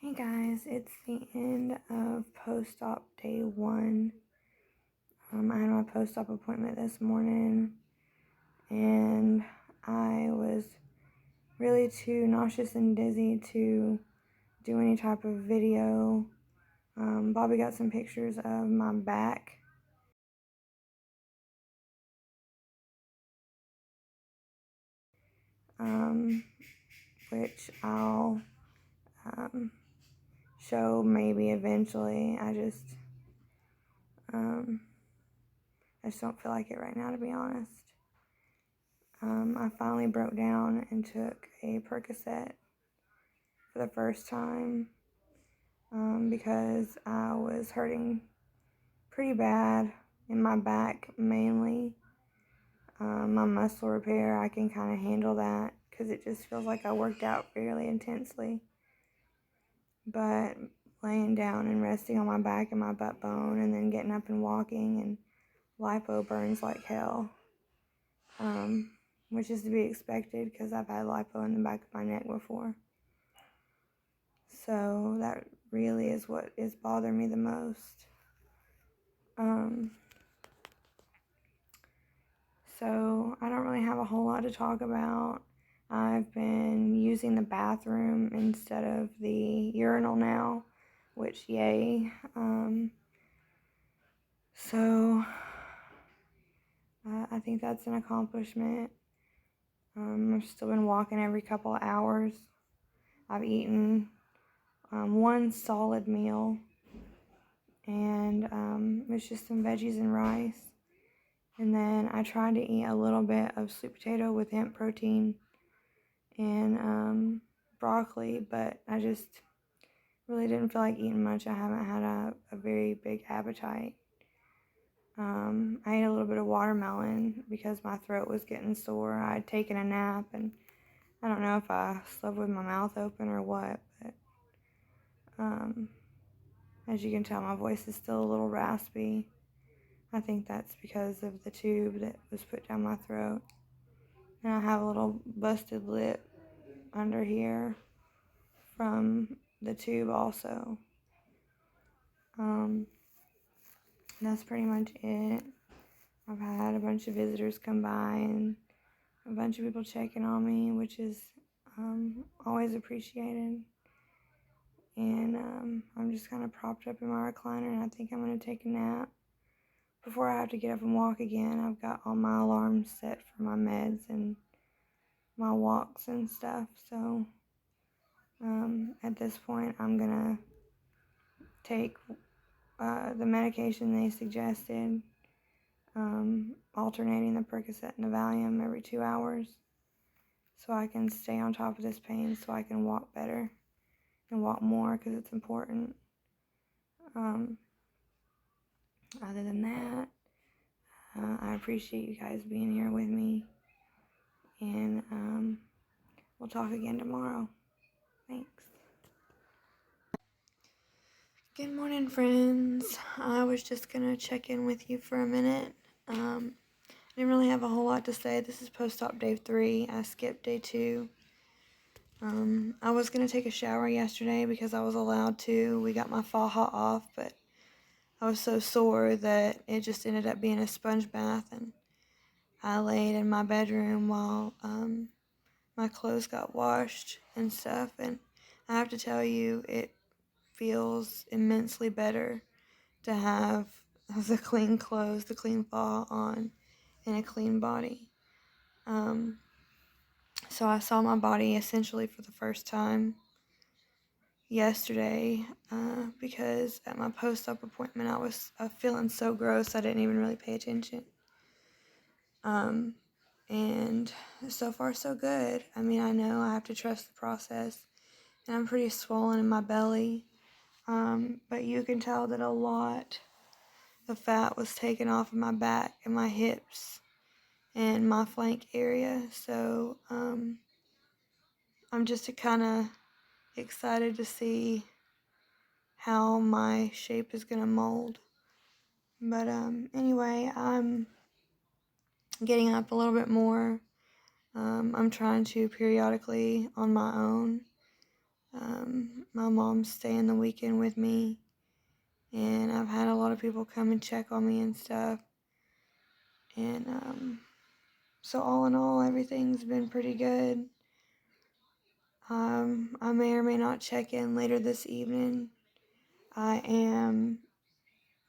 Hey guys, it's the end of post-op day 1. I had my post-op appointment this morning and I was really too nauseous and dizzy to do any type of video. Bobby got some pictures of my back. Which I'll show maybe eventually. I just don't feel like it right now, to be honest. I finally broke down and took a Percocet for the first time because I was hurting pretty bad in my back mainly. My muscle repair, I can kind of handle that because it just feels like I worked out fairly intensely. But laying down and resting on my back and my butt bone and then getting up and walking, and lipo burns like hell. Which is to be expected because I've had lipo in the back of my neck before. So that really is what is bothering me the most. So I don't really have a whole lot to talk about. I've been using the bathroom instead of the urinal now, which yay. So I think that's an accomplishment. I've still been walking every couple of hours. I've eaten one solid meal, and it's just some veggies and rice. And then I tried to eat a little bit of sweet potato with hemp protein and broccoli, but I just really didn't feel like eating much. I haven't had a very big appetite. I ate a little bit of watermelon because my throat was getting sore. I had taken a nap, and I don't know if I slept with my mouth open or what, but as you can tell, my voice is still a little raspy. I think that's because of the tube that was put down my throat. And I have a little busted lip under here from the tube also. That's pretty much it. I've had a bunch of visitors come by and a bunch of people checking on me, which is always appreciated. And I'm just kind of propped up in my recliner, and I think I'm going to take a nap before I have to get up and walk again. I've got all my alarms set for my meds and my walks and stuff. So at this point, I'm going to take the medication they suggested, alternating the Percocet and the Valium every 2 hours, so I can stay on top of this pain, so I can walk better and walk more because it's important. Other than that, I appreciate you guys being here with me, and we'll talk again tomorrow. Thanks. Good morning, friends. I was just gonna check in with you for a minute. I didn't really have a whole lot to say. This is post-op day 3. I skipped day 2. I was gonna take a shower yesterday because I was allowed to. We got my faja off, but I was so sore that it just ended up being a sponge bath, and I laid in my bedroom while my clothes got washed and stuff. And I have to tell you, it feels immensely better to have the clean clothes, the clean faja on, and a clean body. So I saw my body essentially for the first time yesterday because at my post-op appointment I was feeling so gross I didn't even really pay attention. And so far so good. I mean, I know I have to trust the process, and I'm pretty swollen in my belly, but you can tell that a lot of fat was taken off of my back and my hips and my flank area. So I'm just kind of excited to see how my shape is gonna mold. But anyway, I'm getting up a little bit more. I'm trying to periodically on my own My mom's staying the weekend with me, and I've had a lot of people come and check on me and stuff. And so all in all, everything's been pretty good. I may or may not check in later this evening. I am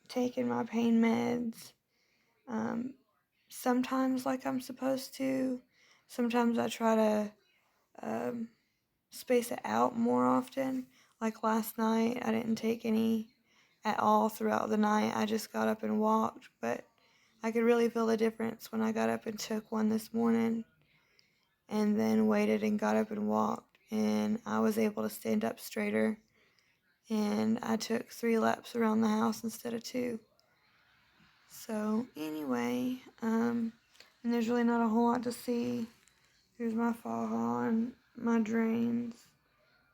taking my pain meds. Sometimes like I'm supposed to. Sometimes I try to space it out more often. Like last night, I didn't take any at all throughout the night. I just got up and walked, but I could really feel the difference when I got up and took one this morning and then waited and got up and walked, and I was able to stand up straighter, and I took 3 laps around the house instead of 2. So anyway, and there's really not a whole lot to see. Here's my faja and my drains,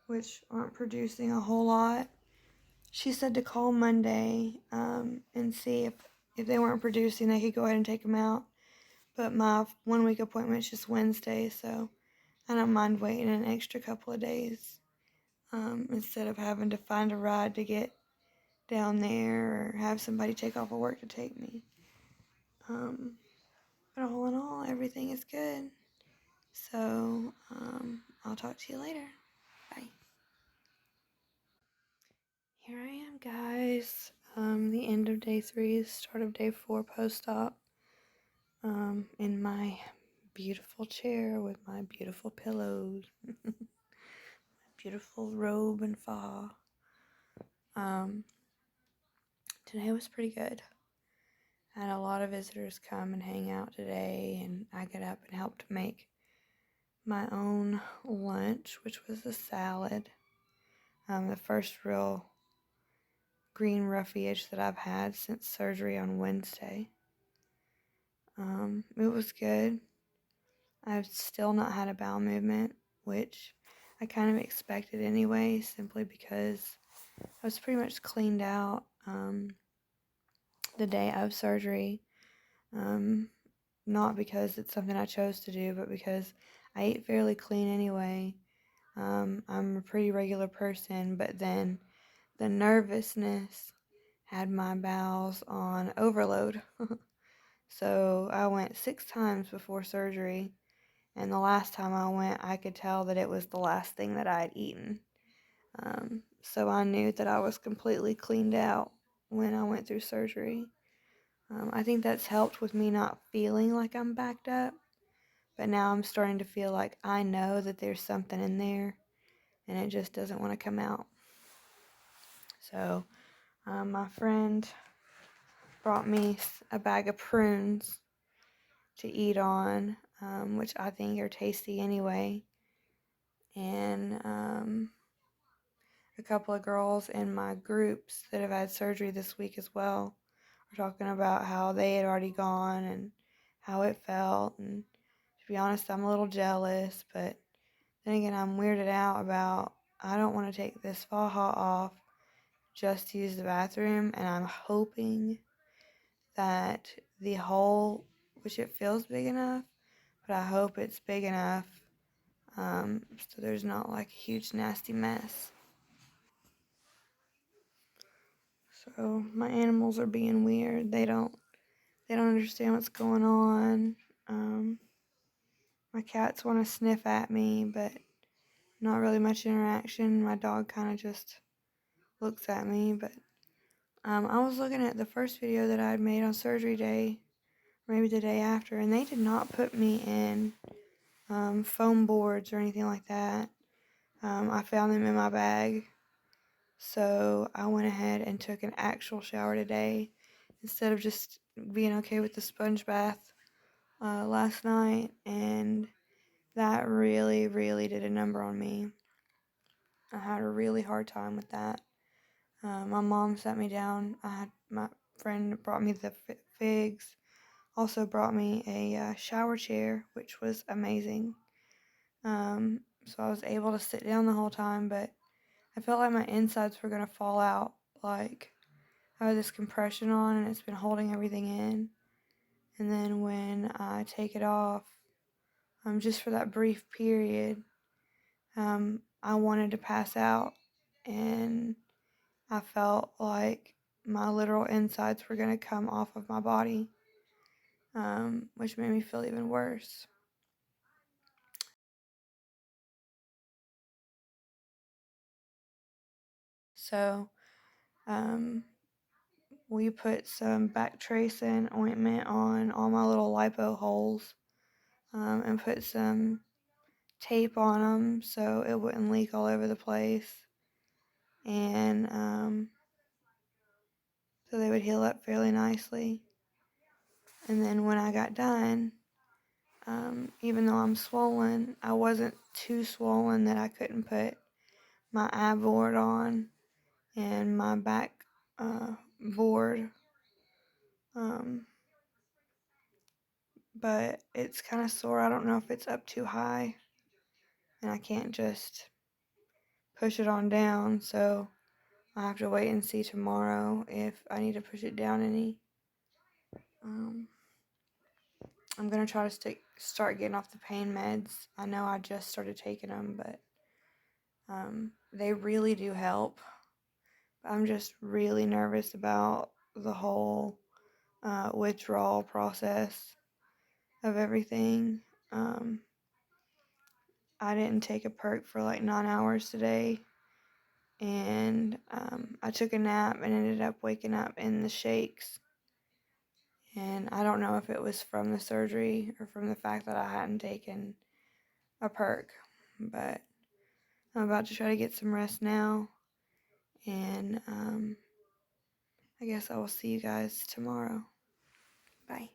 which aren't producing a whole lot. She said to call Monday and see if they weren't producing, they could go ahead and take them out. But my 1 week appointment's just Wednesday, so I don't mind waiting an extra couple of days instead of having to find a ride to get down there or have somebody take off of work to take me. But all in all, everything is good. So I'll talk to you later. Bye. Here I am, guys. The end of day 3, start of day 4 post-op. In my beautiful chair with my beautiful pillows, my beautiful robe and faja. Today was pretty good. I had a lot of visitors come and hang out today, and I got up and helped make my own lunch, which was a salad. The first real green roughage that I've had since surgery on Wednesday. It was good. I've still not had a bowel movement, which I kind of expected anyway, simply because I was pretty much cleaned out the day of surgery. Not because it's something I chose to do, but because I eat fairly clean anyway. I'm a pretty regular person, but then the nervousness had my bowels on overload. So I went 6 times before surgery, and the last time I went, I could tell that it was the last thing that I had eaten. So I knew that I was completely cleaned out when I went through surgery. I think that's helped with me not feeling like I'm backed up, but now I'm starting to feel like I know that there's something in there, and it just doesn't want to come out. So my friend brought me a bag of prunes to eat on, which I think are tasty anyway. And a couple of girls in my groups that have had surgery this week as well were talking about how they had already gone and how it felt. And to be honest, I'm a little jealous, but then again, I'm weirded out about I don't want to take this faja off just to use the bathroom, and I'm hoping that the hole, which it feels big enough, but I hope it's big enough so there's not like a huge nasty mess. So my animals are being weird. They don't understand what's going on. My cats want to sniff at me, but not really much interaction. My dog kind of just looks at me. But I was looking at the first video that I had made on surgery day, maybe the day after, and they did not put me in foam boards or anything like that. I found them in my bag. So I went ahead and took an actual shower today instead of just being okay with the sponge bath last night, and that really, really did a number on me. I had a really hard time with that. My mom sat me down. My friend brought me the figs, also brought me a shower chair, which was amazing. So I was able to sit down the whole time, but I felt like my insides were going to fall out. Like, I have this compression on and it's been holding everything in. And then when I take it off, just for that brief period, I wanted to pass out, and I felt like my literal insides were going to come off of my body, which made me feel even worse. So, we put some Bactrasin ointment on all my little lipo holes, and put some tape on them so it wouldn't leak all over the place, and so they would heal up fairly nicely. And then when I got done, even though I'm swollen, I wasn't too swollen that I couldn't put my ab board on and my back board. But it's kind of sore. I don't know if it's up too high, and I can't just push it on down, so I'll have to wait and see tomorrow if I need to push it down any. I'm going to try to start getting off the pain meds. I know I just started taking them, but they really do help. I'm just really nervous about the whole withdrawal process of everything. I didn't take a perk for like 9 hours today, and I took a nap and ended up waking up in the shakes. And I don't know if it was from the surgery or from the fact that I hadn't taken a perk, but I'm about to try to get some rest now, and I guess I will see you guys tomorrow. Bye.